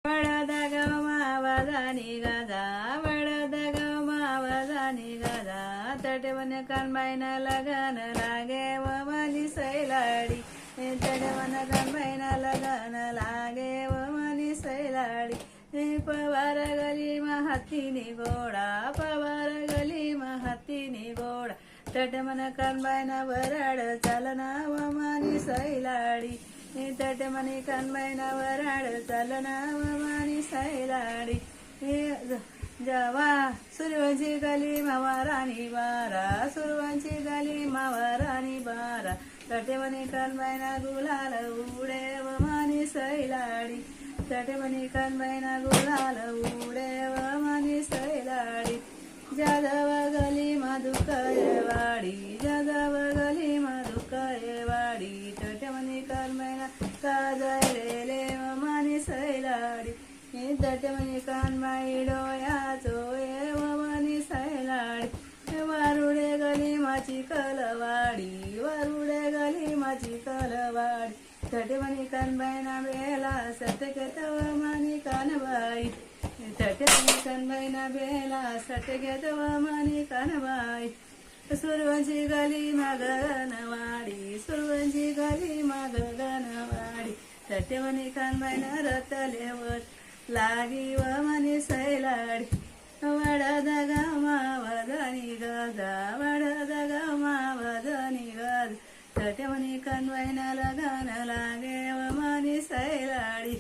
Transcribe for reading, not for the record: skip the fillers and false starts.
वडदा ग मावाजा निघाजा वडदा ग मावाजा निघाजा तटवन कानबाईन लगन लागे व मनी सैलाडी तटवन कानबाईन लगन लागे व मनी सैलाडी पवार गली हातीनी घोडा पवार गली हातीनी घोडा तटमन कानबाईन वराड चालना व मनी सैलाडी तटमनी कानबाईन वराड चालना व मनी सैलाडी जवा सुरवंची गली मावाराणी बारा सुरवंची गली मावाराणी बारा तटेमनी कानबाईन गुलाल उडे व मनी सैलाडी तटेमनी कानबाईन गुलाल उडे व मनी सैलाडी जाधव गली मधुकयवाडी जाधव गली मधुकयवाडी तटमनी कानबाईन काजळलेले व मनी सैलाडी तटमनी कानबाई डोया चोये व मनी सैलाडी वारुडे गली माची कलवाडी वारुडे गली माची कलवाडी तटमनी कानबाईन बेला सटकेत व मनी कानबाई तटमनी कानबाईन बेला सटकेत व मनी कानबाई सुरवंची गली गगनवाडी सुरवंची गली गगनवाडी तटमनी कानबाईन रतलेवत लागी व मनी सैलाडी वडदा ग मावजा निघाजा वडदा ग मावजा निघाजा तटमनी कानबाईन लगन लागे व मनी सैलाडी